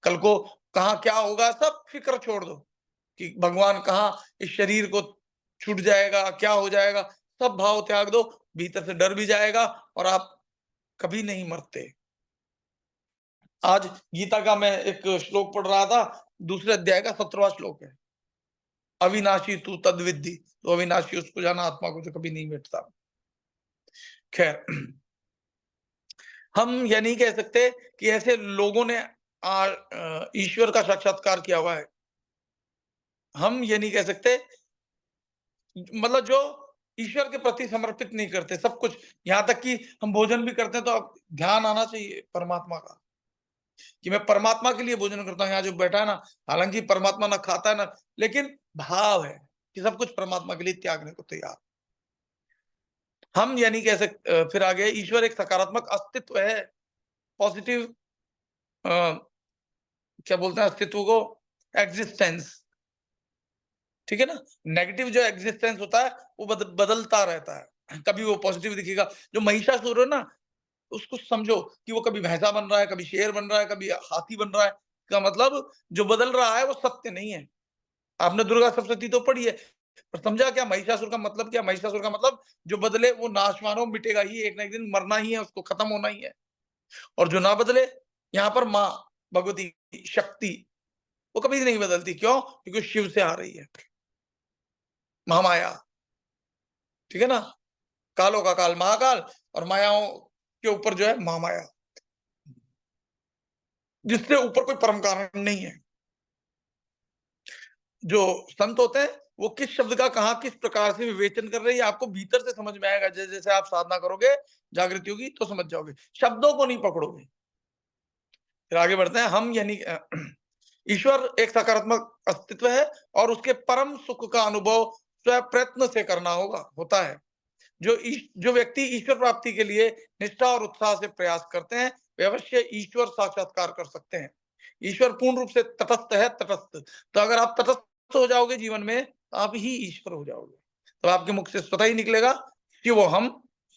कल को कहाँ क्या होगा सब फ़िक्र छोड़ दो, कि भगवान कहाँ इस शरीर को छूट जाएगा, क्या हो जाएगा, सब भाव त्याग दो, भीतर से डर भी जाएगा और आप कभी नहीं मरते। आज गीता का मैं एक श्लोक पढ़ रहा था, दूसरे अध्याय का 17वाँ श्लोक है। अविनाशी तू तद्विद्धि, तो अविनाशी उसको जाना, आत्मा को जो कभी नहीं मिटता। खैर, हम ये नहीं कह सकते कि ऐसे लोगों ने ईश्वर का साक्षात्कार किया हुआ है। हम ये नहीं कह सकते, मतलब जो ईश्वर के प्रति समर्पित नहीं करते सब कुछ, यहाँ तक कि हम भोजन भी करते हैं तो अब ध्यान आना चाहिए परमात्मा का, कि मैं परमात्मा के लिए भोजन करता हूँ। यहाँ जो बैठा है ना, हालाँकि परमात्मा ना खाता है ना, लेकिन भाव है कि सब कुछ परमात्मा के लिए त्यागने को तैयार। हम यानी कैसे फिर आगे ईश्वर एक सकारात्मक अस्तित्व है, पॉजिटिव क्या बोलते हैं अस्तित्व को, एग्जिस्टेंस, ठीक है ना? नेगेटिव जो एग्जिस्टेंस होता है वो बदलता रहता है, कभी वो पॉजिटिव दिखेगा। जो महिषासुर है ना, उसको समझो कि वो कभी भैंसा बन रहा है, कभी शेर बन रहा है, कभी हाथी बन रहा है, का मतलब जो बदल रहा है वो सत्य नहीं है। आपने दुर्गा सप्तशती तो पढ़ी है, पर समझा क्या महिषासुर का मतलब क्या? महिषासुर का मतलब जो बदले वो नाशवान हो, मिटेगा ही, एक ना एक दिन मरना ही है, उसको खत्म होना ही है। और जो ना बदले, यहाँ पर माँ भगवती शक्ति, वो कभी नहीं बदलती। क्यों? क्योंकि शिव से आ रही है, महामाया, ठीक है ना? कालों का काल महाकाल, और मायाओं के ऊपर जो है महामाया, जिससे ऊपर कोई परम कारण नहीं है। जो संत होते हैं वो किस शब्द का कहाँ किस प्रकार से विवेचन कर रहे हैं, ये आपको भीतर से समझ में आएगा। जैसे जैसे आप साधना करोगे, जागृति होगी, तो समझ जाओगे, शब्दों को नहीं पकड़ोगे। फिर आगे बढ़ते हैं। हम यानी ईश्वर एक सकारात्मक अस्तित्व है, और उसके परम सुख का अनुभव स्व प्रयत्न से करना होता है। जो व्यक्ति ईश्वर प्राप्ति के लिए निष्ठा और उत्साह से प्रयास करते हैं, वे अवश्य ईश्वर साक्षात्कार कर सकते हैं। ईश्वर पूर्ण रूप से तटस्थ है, तटस्थ। तो अगर आप तटस्थ हो जाओगे जीवन में, तो आप ही ईश्वर हो जाओगे। तो आपके मुख से स्वतः ही निकलेगा, शिवोहम,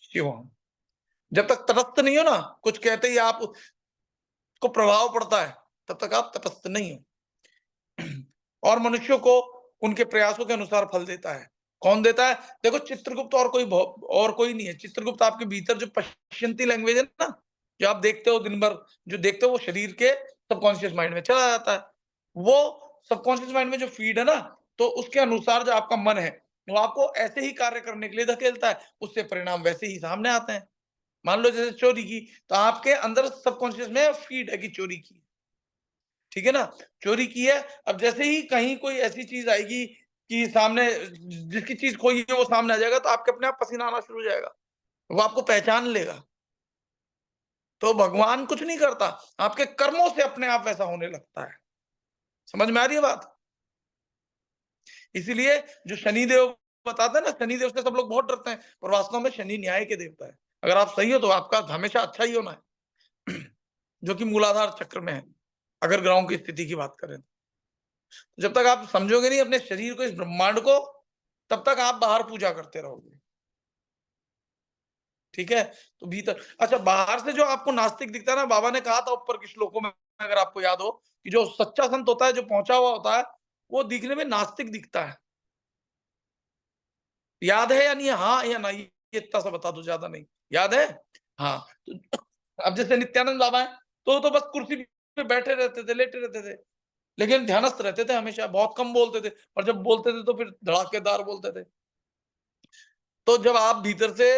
शिवोहम। जब तक तटस्थ नहीं हो ना, कुछ कहते ही आपको प्रभाव पड़ता है, तब तक आप तटस्थ नहीं हो। और मनुष्यों को उनके प्रयासों के अनुसार फल देता है। कौन देता है? देखो, चित्रगुप्त और कोई नहीं है। चित्रगुप्त आपके भीतर जो पश्चिंती लैंग्वेज है ना, जो आप देखते हो दिन भर, जो देखते हो वो शरीर के सबकॉन्शियस माइंड में चला जाता है। वो सबकॉन्शियस माइंड में जो फीड है ना, तो उसके अनुसार जो आपका मन है, वो आपको ऐसे ही कार्य करने के लिए धकेलता है, उससे परिणाम वैसे ही सामने आते हैं। मान लो जैसे चोरी की, तो आपके अंदर सबकॉन्शियस में फीड है कि चोरी की, ठीक है ना? चोरी की है। अब जैसे ही कहीं कोई ऐसी चीज़ आएगी कि सामने जिसकी चीज़ खोई है वो सामने आ जाएगा, तो आपके अपने आप पसीना आना शुरू हो जाएगा। वो आपको पहचान लेगा। तो भगवान कुछ नहीं करता, आपके कर्मों से अपने आप वैसा होने लगता है। समझ में आ रही है बात? इसीलिए जो शनिदेव बताते हैं ना, शनिदेव से सब लोग बहुत डरते हैं, पर वास्तव में शनि न्याय के देवता है। अगर आप सही हो तो आपका हमेशा अच्छा ही होना है, जो कि मूलाधार चक्र में है, अगर ग्रहों की स्थिति की बात करें। जब तक आप समझोगे नहीं अपने शरीर को, इस ब्रह्मांड को, तब तक आप बाहर पूजा करते रहोगे, ठीक है? तो भीतर, अच्छा, बाहर से जो आपको नास्तिक दिखता है ना, बाबा ने कहा था ऊपर के श्लोकों में, अगर आपको याद हो, कि जो सच्चा संत होता है, जो पहुंचा हुआ होता है, वो दिखने में नास्तिक दिखता है। याद है या नहीं? हाँ या नहीं, ये इतना सा बता दो, ज्यादा नहीं। याद है? हाँ। तो अब जैसे नित्यानंद बाबा है, तो बस कुर्सी पे बैठे रहते थे, लेटे रहते थे, लेकिन ध्यानस्थ रहते थे हमेशा, बहुत कम बोलते थे, और जब बोलते थे तो फिर धड़ाकेदार बोलते थे। तो जब आप भीतर से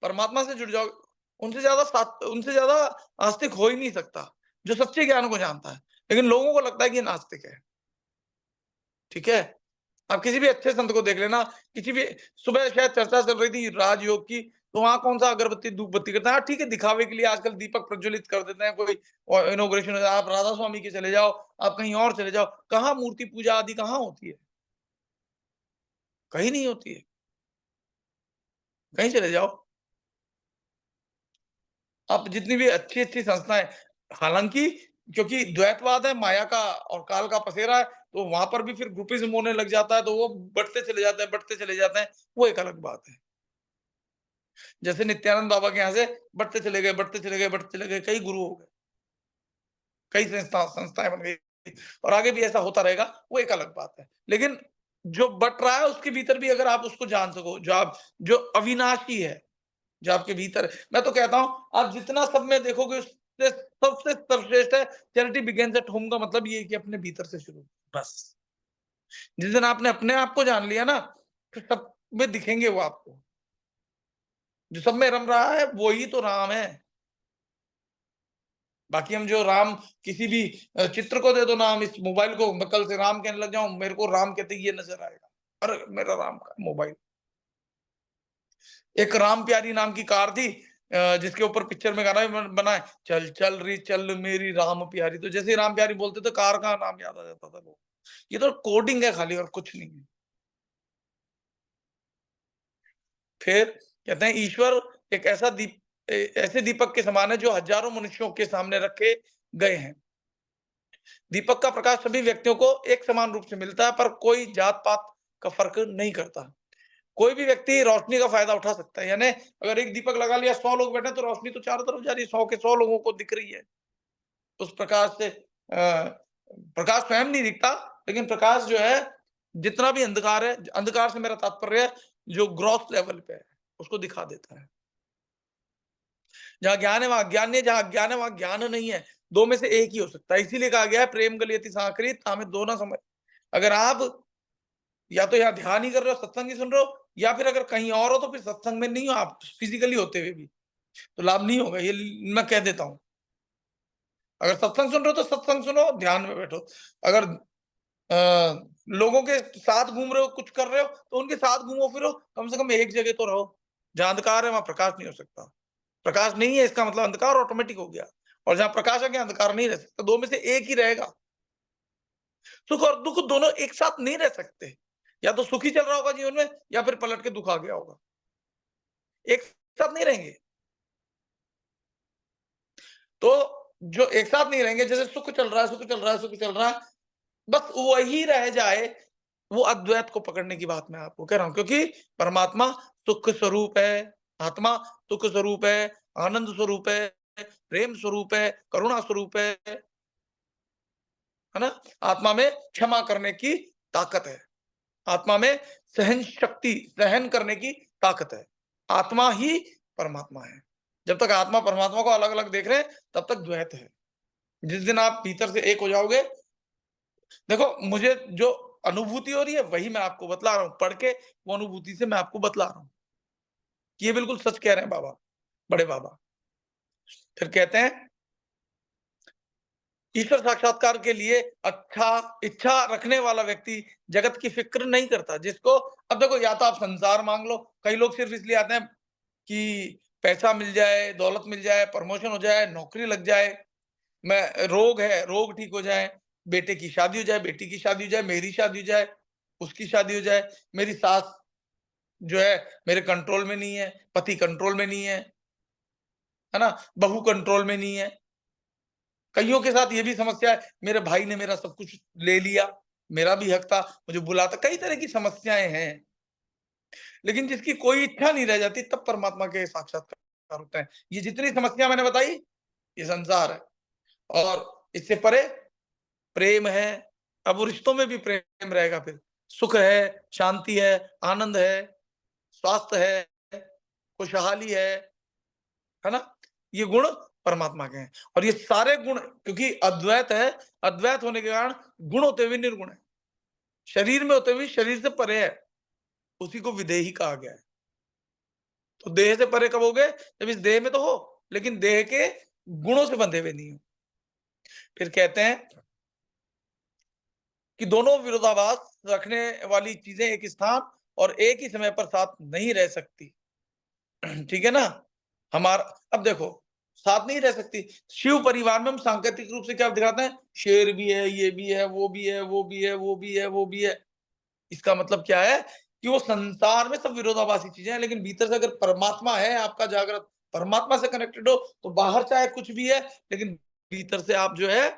परमात्मा से जुड़ जाओगे, उनसे ज्यादा आस्तिक हो ही नहीं सकता, जो सच्चे ज्ञान को जानता है। लेकिन लोगों को लगता है कि ये नास्तिक है, ठीक है? आप किसी भी अच्छे संत को देख लेना, किसी भी, सुबह शायद चर्चा चल रही थी राजयोग की, तो वहाँ कौन-सा अगरबत्ती, धूप बत्ती करता है। हाँ, ठीक है, दिखावे के लिए आजकल दीपक प्रज्वलित कर देते हैं, कोई इनॉग्रेशन हो जाए, आप राधा स्वामी के चले जाओ, आप कहीं और चले जाओ, कहाँ मूर्ति पूजा आदि कहाँ होती है? कहीं नहीं होती है, कहीं चले जाओ। आप जितनी भी अच्छी-अच्छी संस्थाएँ, हालाँकि क्योंकि द्वैतवाद है, माया का और काल का पसेरा है, तो वहाँ पर भी फिर ग्रुपिज़्म होने लग जाता है, तो वो बढ़ते चले जाते हैं, वो एक अलग बात है। जैसे नित्यानंद बाबा के यहाँ से बढ़ते चले गए, बढ़ते चले गए, बढ़ते चले गए, कई गुरु हो गए, कई संस्थाएँ बन गई, और आगे भी ऐसा होता रहेगा, वो एक अलग बात है। लेकिन जो बँट रहा है उसके भीतर भी अगर आप उसको जान सको, जो अविनाशी है, जो आपके भीतर है। मैं तो कहता हूँ, आप जितना सब में देखोगे, उससे सबसे सर्वश्रेष्ठ है, चैरिटी बिगिन्स एट होम, का मतलब ये है कि अपने भीतर से शुरू, बस। जिस दिन आपने अपने आप को जान लिया ना, फिर सब में दिखेंगे वो आपको। जो सब में रम रहा है, वो ही तो राम है। बाकी हम जो राम, किसी भी चित्र को दे दो नाम, इस मोबाइल को, मैं कल से राम कहने लग जाऊँ, मेरे को राम कहते ही ये नज़र आएगा। अरे! मेरा राम का मोबाइल। एक राम प्यारी नाम की कार थी, जिसके ऊपर पिक्चर में गाना भी बना है, चल चल रे चल मेरी राम प्यारी। तो जैसे ही राम प्यारी बोलते तो कार का नाम याद आ जाता था लोगों को। ये तो कोडिंग है खाली, और कुछ नहीं है। फिर कहते हैं ईश्वर एक ऐसे दीपक के समान है जो हजारों मनुष्यों के सामने रखे गए हैं। दीपक का प्रकाश सभी व्यक्तियों को एक समान रूप से मिलता है, पर कोई जात पात का फर्क नहीं करता। कोई भी व्यक्ति रोशनी का फायदा उठा सकता है। यानी अगर एक दीपक लगा लिया, 100 लोग बैठे, तो रोशनी तो चारों तरफ जा रही है, 100 के 100 लोगों को दिख रही है। उस प्रकाश से प्रकाश स्वयं नहीं दिखता, लेकिन प्रकाश जो है, जितना भी अंधकार है, अंधकार से मेरा तात्पर्य है जो ग्रॉस लेवल पे है, उसको दिखा देता है। जहाँ ज्ञान है वहाँ अज्ञान नहीं है, जहाँ अज्ञान है वहाँ ज्ञान नहीं है। दो में से एक ही हो सकता है। इसीलिए कहा गया है प्रेम गलियति साकरी तामे दो ना समझ। अगर आप या तो यहाँ ध्यान ही कर रहे हो, सत्संग ही सुन रहे हो, या फिर अगर कहीं और हो तो फिर सत्संग में नहीं हो आप, फिजिकली होते हुए भी, तो लाभ नहीं होगा। ये मैं कह देता हूँ। अगर सत्संग सुन रहे हो तो सत्संग सुनो, ध्यान में बैठो। अगर लोगों के साथ घूम रहे हो, कुछ कर रहे हो, तो उनके साथ घूमो फिरो, कम से कम एक जगह तो रहो। जहाँ अंधकार है वहाँ प्रकाश नहीं हो सकता। प्रकाश नहीं है इसका मतलब अंधकार ऑटोमेटिक हो गया, और जहाँ प्रकाश है, अंधकार नहीं रह सकता। दो में से एक ही रहेगा। सुख और दुख दोनों एक साथ नहीं रह सकते। या तो सुखी चल रहा होगा जीवन में, या फिर पलट के दुख आ गया होगा। एक साथ नहीं रहेंगे। तो जो एक साथ नहीं रहेंगे, जैसे सुख चल रहा है, सुख चल रहा है, सुख चल रहा है, बस वही रह जाए, वो अद्वैत को पकड़ने की बात मैं आपको कह रहा हूं। क्योंकि परमात्मा सुख स्वरूप है, आत्मा सुख स्वरूप है, आनंद स्वरूप है, प्रेम स्वरूप है, करुणा स्वरूप है ना? आत्मा में क्षमा करने की ताकत है। आत्मा में सहन शक्ति, सहन करने की ताकत है। आत्मा ही परमात्मा है। जब तक आत्मा परमात्मा को अलग अलग देख रहे हैं, तब तक द्वैत है। जिस दिन आप भीतर से एक हो जाओगे, देखो मुझे जो अनुभूति हो रही है वही मैं आपको बतला रहा हूँ। पढ़ के वो अनुभूति से मैं आपको बतला रहा हूँ कि ये बिल्कुल सच कह रहे हैं बाबा, बड़े बाबा। फिर कहते हैं ईश्वर साक्षात्कार के लिए अच्छा इच्छा रखने वाला व्यक्ति जगत की फिक्र नहीं करता। जिसको अब देखो, या तो आप संसार मांग लो, कई लोग सिर्फ इसलिए आते हैं कि पैसा मिल जाए, दौलत मिल जाए, प्रमोशन हो जाए, नौकरी लग जाए, मैं रोग है, रोग ठीक हो जाए, बेटे की शादी हो जाए, बेटी की शादी हो जाए, मेरी शादी हो जाए, उसकी शादी हो जाए, मेरी सास जो है मेरे कंट्रोल में नहीं है, पति कंट्रोल में नहीं है ना? बहू कंट्रोल में नहीं है। कइयों के साथ ये भी समस्या है, मेरे भाई ने मेरा सब कुछ ले लिया, मेरा भी हक था, मुझे बुलाता, कई तरह की समस्याएँ हैं। लेकिन जिसकी कोई इच्छा नहीं रह जाती, तब परमात्मा के साक्षात्कार होते हैं। ये जितनी समस्या मैंने बताई, ये संसार है, और इससे परे प्रेम है। अब वो रिश्तों में भी प्रेम रहेगा फिर। सुख है, शांति है, आनंद है, स्वास्थ्य है, खुशहाली है ना? ये गुण परमात्मा के हैं, और ये सारे गुण क्योंकि अद्वैत है, अद्वैत होने के कारण गुण होते हुए निर्गुण है। शरीर में होते हुए शरीर से परे है, उसी को विदेही कहा गया है। तो देह से परे कब हो गए? जब इस देह में तो हो, लेकिन देह के गुणों से बंधे हुए नहीं हो। फिर कहते हैं कि दोनों विरोधाभास रखने वाली चीजें एक स्थान और एक ही समय पर साथ नहीं रह सकती। ठीक है ना? हमारा अब देखो, साथ नहीं रह सकती। शिव परिवार में हम सांकेतिक रूप से क्या दिखाते हैं? शेर भी है, ये भी है, वो भी है, वो भी है, वो भी है, वो भी है। इसका मतलब क्या है कि वो संसार में सब विरोधाभासी चीजें हैं, लेकिन भीतर से अगर परमात्मा है आपका जागृत, परमात्मा से कनेक्टेड हो, तो बाहर चाहे कुछ भी है, लेकिन भीतर से आप जो है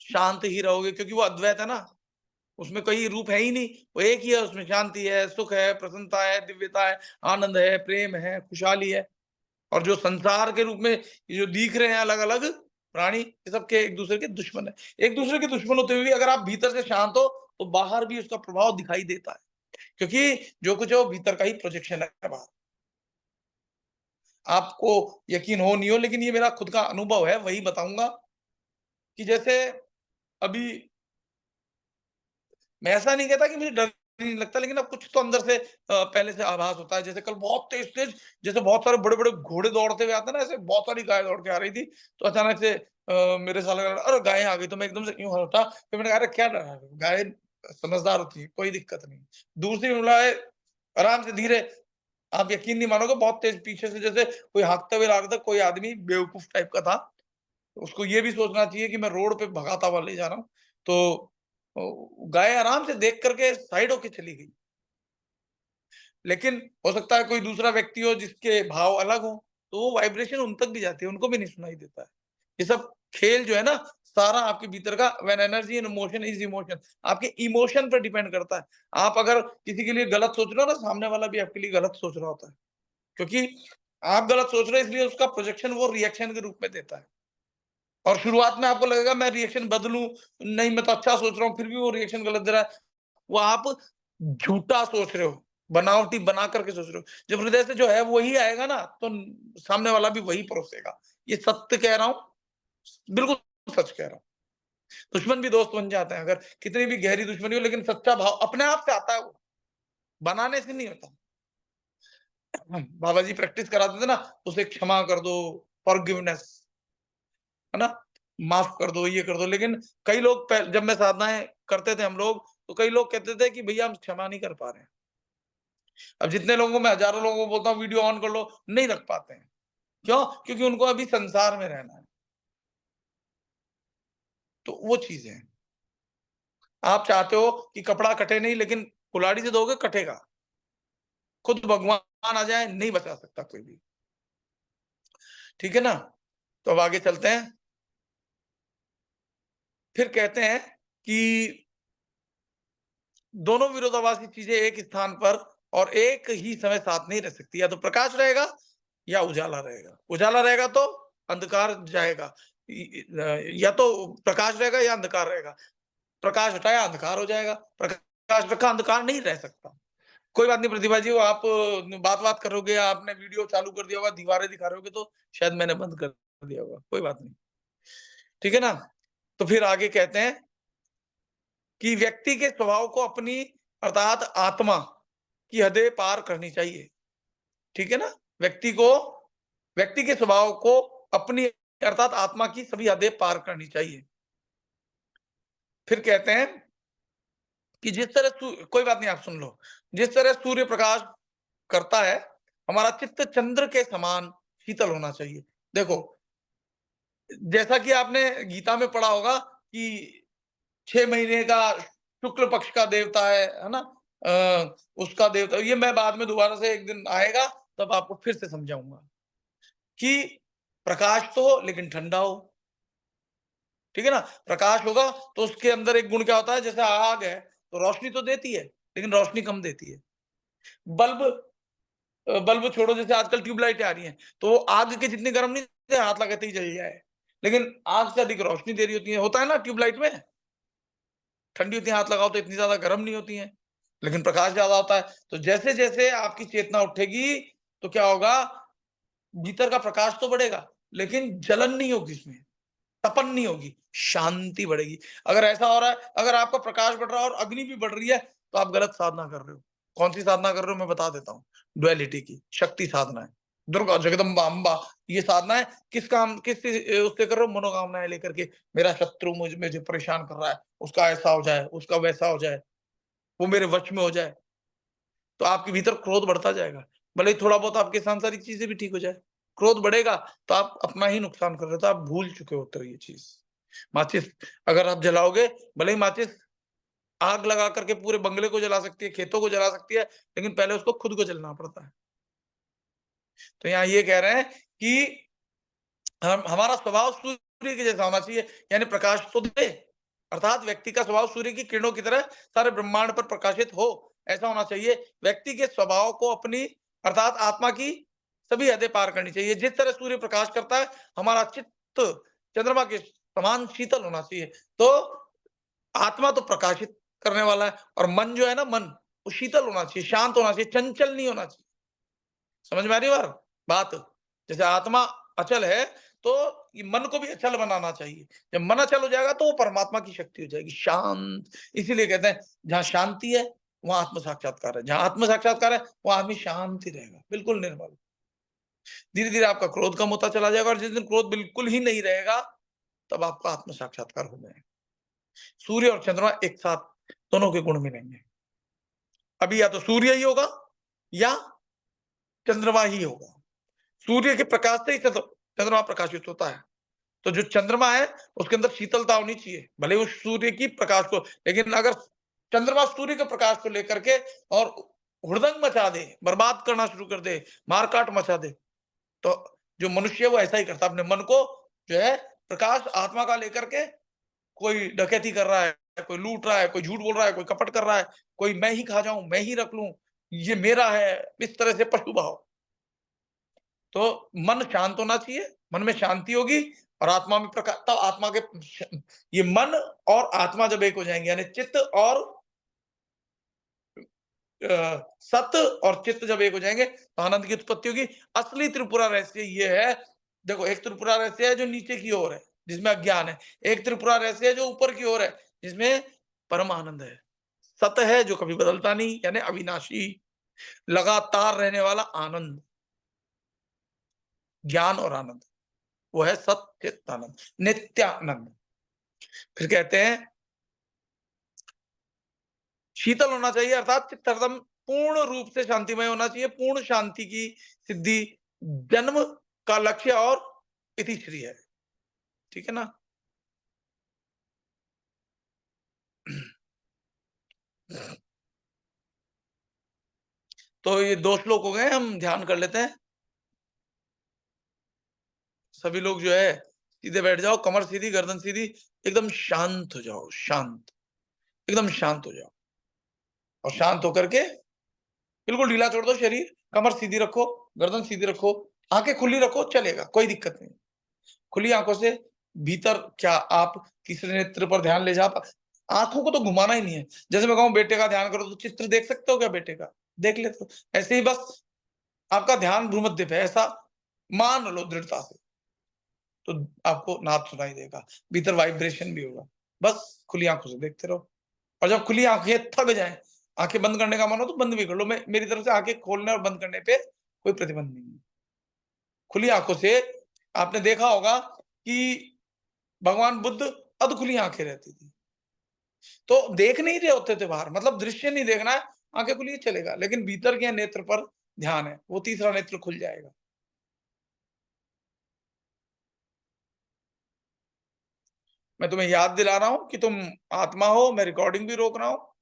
शांत ही रहोगे, क्योंकि वो अद्वैत है ना। उसमें कोई रूप है ही नहीं, वो एक ही है, उसमें शांति है, सुख है, प्रसन्नता है, दिव्यता है, आनंद है, प्रेम है, खुशहाली है। और जो संसार के रूप में ये जो दिख रहे हैं अलग-अलग प्राणी, ये सब के एक दूसरे के दुश्मन है। एक दूसरे के दुश्मन होते हुए भी अगर आप भीतर से शांत हो, तो बाहर भी उसका प्रभाव दिखाई देता है। क्योंकि जो कुछ है वो भीतर का ही प्रोजेक्शन है बाहर। आपको यकीन हो नहीं हो, लेकिन ये मेरा खुद का अनुभव है, वही बताऊँगा कि जैसे अभी मैं ऐसा नहीं कहता कि मुझे डर नहीं लगता, लेकिन अब कुछ तो अंदर से पहले से आभास होता है। जैसे कल बहुत तेज-तेज, जैसे बहुत सारे बड़े-बड़े घोड़े दौड़ते हुए आते हैं ना, ऐसे बहुत सारी गाय दौड़ के आ रही थी, तो अचानक से मेरे साला लगा, अरे गायें आ गई, तो मैं एकदम से यूँ हटा, फिर मैंने कहा, अरे क्या डरा रहे हो? गाय समझदार होती है, कोई दिक्कत नहीं। दूसरी बोला है, आराम से धीरे, आप यकीन नहीं मानोगे, बहुत तेज पीछे से जैसे कोई हाँकते हुए आ रहा था, कोई आदमी बेवकूफ टाइप का था। उसको ये भी सोचना चाहिए कि मैं रोड पे भगाता हुआ ले जा रहा हूँ। तो गाय आराम से देख करके साइड होके चली गई। लेकिन हो सकता है कोई दूसरा व्यक्ति हो जिसके भाव अलग हो, तो वो वाइब्रेशन उन तक भी जाती है, उनको भी नहीं सुनाई देता है। ये सब खेल जो है ना, सारा आपके भीतर का when energy and emotion is emotion, आपके इमोशन पर डिपेंड करता है। आप अगर किसी के लिए गलत सोच रहे हो ना, सामने वाला भी आपके लिए गलत सोच रहा होता है, क्योंकि आप गलत सोच रहे हो इसलिए उसका प्रोजेक्शन वो रिएक्शन के रूप में देता है। और शुरुआत में आपको लगेगा मैं रिएक्शन बदलूं, नहीं मैं तो अच्छा सोच रहा हूँ, फिर भी वो रिएक्शन गलत दे रहा है। वो आप झूठा सोच रहे हो, बनावटी बना करके सोच रहे हो। जब हृदय से जो है वही आएगा ना, तो सामने वाला भी वही परोसेगा। ये सत्य कह रहा हूँ, बिल्कुल सच कह रहा हूँ। दुश्मन भी दोस्त बन जाते हैं, अगर कितनी भी गहरी दुश्मनी हो, लेकिन सच्चा भाव अपने आप से आता है, वो बनाने से नहीं होता। बाबा जी प्रैक्टिस कराते थे ना, उसे क्षमा कर दो, फॉरगिवनेस, है ना? माफ कर दो, ये कर दो। लेकिन कई लोग जब मैं साधनाएँ करते थे हम लोग, तो कई लोग कहते थे कि भैया हम क्षमा नहीं कर पा रहे हैं। अब जितने लोगों को मैं हज़ारों लोगों को बोलता हूँ वीडियो ऑन कर लो, नहीं रख पाते हैं। क्यों? क्योंकि उनको अभी संसार में रहना है। तो वो चीज़ें हैं। आप चाहते हो कि कपड़ा कटे नहीं, लेकिन कुल्हाड़ी से धोगे कटेगा। खुद भगवान आ जाए, नहीं बचा सकता कोई भी। ठीक है ना? तो अब आगे चलते हैं। फिर कहते हैं कि दोनों विरोधाभासी चीजें एक स्थान पर और एक ही समय साथ नहीं रह सकती। या तो प्रकाश रहेगा या उजाला रहेगा। उजाला रहेगा तो अंधकार जाएगा। या तो प्रकाश रहेगा या अंधकार रहेगा। प्रकाश हटाया अंधकार हो जाएगा। प्रकाश रखा अंधकार नहीं रह सकता। कोई बात नहीं प्रतिभा जी, वो आप बात करोगे, आपने वीडियो चालू कर दिया होगा, दीवारें दिखा रहे होगे, तो शायद मैंने बंद कर दिया होगा। कोई बात नहीं। ठीक है ना? तो फिर आगे कहते हैं कि व्यक्ति के स्वभाव को अपनी अर्थात आत्मा की हदें पार करनी चाहिए। ठीक है ना? व्यक्ति को व्यक्ति के स्वभाव को अपनी अर्थात आत्मा की सभी हदें पार करनी चाहिए। फिर कहते हैं कि जिस तरह कोई बात नहीं, आप सुन लो। जिस तरह सूर्य प्रकाश करता है, हमारा चित्त चंद्र के समान शीतल होना चाहिए। देखो, जैसा कि आपने गीता में पढ़ा होगा कि 6 महीने का शुक्ल पक्ष का देवता है ना? उसका देवता, ये मैं बाद में दोबारा से एक दिन आएगा, तब आपको फिर से समझाऊँगा कि प्रकाश तो हो लेकिन ठंडा हो। ठीक है ना? प्रकाश होगा तो उसके अंदर एक गुण क्या होता है, जैसे आग है, तो रोशनी तो देती है, लेकिन रोशनी कम देती है। बल्ब बल्ब छोड़ो, जैसे आजकल ट्यूबलाइटें आ रही हैं, तो वो आग के जितनी गर्म नहीं देते, हाथ लगाते ही जल जाए। लेकिन आग से अधिक रोशनी दे रही होती है, होता है ना ट्यूबलाइट में? ठंडी होती है, हाथ लगाओ तो इतनी ज़्यादा गर्म नहीं होती हैं, लेकिन प्रकाश ज़्यादा होता है। तो जैसे-जैसे आपकी चेतना उठेगी, तो क्या होगा, भीतर का प्रकाश तो बढ़ेगा, लेकिन जलन नहीं होगी उसमें, तपन नहीं होगी, शांति बढ़ेगी। अगर ऐसा हो रहा है, अगर आपका प्रकाश बढ़ रहा है और अग्नि भी बढ़ रही है, तो आप गलत साधना कर रहे हो। कौन-सी साधना कर रहे हो मैं बता देता हूँ, डुअलिटी की, शक्ति साधना है। दुर्गा, जगदम्बा, अम्बा, ये साधना है। उससे कर रहे हो, मनोकामनाएँ लेकर के, मेरा शत्रु मुझे परेशान कर रहा है, उसका ऐसा हो जाए, उसका वैसा हो जाए, वो मेरे वश में हो जाए। तो आपके भीतर क्रोध बढ़ता जाएगा। भले ही थोड़ा बहुत आपकी सांसारिक चीज़ें भी ठीक हो जाए। क्रोध बढ़ेगा तो आप अपना ही नुकसान कर रहे हो, तो आप भूल चुके होते हो ये चीज़। माचिस अगर आप जलाओगे, भले ही माचिस आग लगा करके पूरे बंगले को जला सकती है, खेतों को जला सकती है, लेकिन पहले उसको खुद को जलना पड़ता है। तो यहाँ ये कह रहे हैं कि हम हमारा स्वभाव सूर्य के जैसा होना चाहिए, यानी प्रकाश तो दे, अर्थात व्यक्ति का स्वभाव सूर्य की किरणों की तरह सारे ब्रह्मांड पर प्रकाशित हो, ऐसा होना चाहिए। व्यक्ति के स्वभाव को अपनी अर्थात आत्मा की सभी हदें पार करनी चाहिए। जिस तरह सूर्य प्रकाश करता है, हमारा चित्त चंद्रमा के समान शीतल होना चाहिए। तो आत्मा तो प्रकाशित करने वाला है, और मन जो है ना, मन वो शीतल होना चाहिए, शांत होना चाहिए, चंचल नहीं होना चाहिए। समझ में आ रही है बात? जैसे आत्मा अचल है, तो ये मन को भी अचल बनाना चाहिए। जब मन अचल हो जाएगा, तो वो परमात्मा की शक्ति हो जाएगी, शांत। इसीलिए कहते हैं जहाँ शांति है, वहाँ आत्म साक्षात्कार है। जहाँ आत्म साक्षात्कार है, वहाँ आदमी शांति रहेगा, बिल्कुल निर्मल। धीरे-धीरे आपका क्रोध कम होता चला जाएगा, और जिस दिन क्रोध बिल्कुल ही नहीं रहेगा, तब आपका आत्म साक्षात्कार हो जाएगा। सूर्य और चंद्रमा एक साथ दोनों के गुण मिलेंगे। अभी या तो सूर्य ही होगा या चंद्रमा ही होगा। सूर्य के प्रकाश से ही चंद्रमा प्रकाशित होता है। तो जो चंद्रमा है, उसके अंदर शीतलता होनी चाहिए, भले ही वो सूर्य की प्रकाश को, लेकिन अगर चंद्रमा सूर्य के प्रकाश को लेकर के और हुड़दंग मचा दे, बर्बाद करना शुरू कर दे, मार-काट मचा दे। तो जो मनुष्य है वो ऐसा ही करता है, अपने मन को जो है प्रकाश आत्मा का लेकर के कोई डकैती कर रहा है, कोई लूट रहा है, कोई झूठ बोल रहा है, कोई कपट कर रहा है, कोई मैं ही खा जाऊँ, मैं ही रख लूँ, ये मेरा है, इस तरह से पशु भाव। तो मन शांत होना चाहिए, मन में शांति होगी और आत्मा में प्रकाश, तब आत्मा के ये मन और आत्मा जब एक हो जाएँगे, यानी चित्त और सत और चित्त जब एक हो जाएंगे तो आनंद की उत्पत्ति होगी। असली त्रिपुरा रहस्य ये है। देखो, एक त्रिपुरा रहस्य है जो नीचे की ओर है, जिसमें अज्ञान है। एक त्रिपुरा रहस्य है जो ऊपर की ओर है, जिसमें परम आनंद है। सत है जो कभी बदलता नहीं, यानी अविनाशी, लगातार रहने वाला आनंद, ज्ञान और आनंद, वो है सत चित आनंद, नित्यानंद। फिर कहते हैं शीतल होना चाहिए, अर्थात चित्त हरदम पूर्ण रूप से शांतिमय होना चाहिए। पूर्ण शांति की सिद्धि जन्म का लक्ष्य और इतिश्री है। ठीक है ना? तो ये 2 श्लोक हो गए, हम ध्यान कर लेते हैं। सभी लोग जो है सीधे बैठ जाओ, कमर सीधी, गर्दन सीधी, एकदम शांत हो जाओ, शांत, एकदम शांत हो जाओ। और शांत होकर के बिल्कुल ढीला छोड़ दो शरीर, कमर सीधी रखो, गर्दन सीधी रखो, आंखें खुली रखो, चलेगा, कोई दिक्कत नहीं। खुली आंखों से भीतर क्या आप तीसरे नेत्र पर ध्यान ले जा पा, आंखों को तो घुमाना ही नहीं है। जैसे मैं कहूँ बेटे का ध्यान करो, तो चित्र देख सकते हो क्या बेटे का? देख लेते हो। ऐसे ही बस आपका ध्यान भ्रूमध्य पे है, ऐसा मान लो दृढ़ता से, तो आपको नाद सुनाई देगा, भीतर वाइब्रेशन भी होगा। बस खुली आंखों से देखते रहो। और जब खुली आंखें थक जाएँ, आंखें बंद करने का मन हो तो बंद भी कर लो। मैं मेरी तरफ से आंखें खोलने और बंद करने पे कोई प्रतिबंध नहीं है। खुली आंखों से आपने देखा होगा कि भगवान बुद्ध अध खुली आंखें रहती थी। तो देख नहीं रहे होते थे बाहर, मतलब दृश्य नहीं देखना है, आंखें खुली है चलेगा, लेकिन भीतर के नेत्र पर ध्यान है, वो तीसरा नेत्र खुल जाएगा। मैं तुम्हें याद दिला रहा हूँ कि तुम आत्मा हो, मैं रिकॉर्डिंग भी रोक रहा हूँ।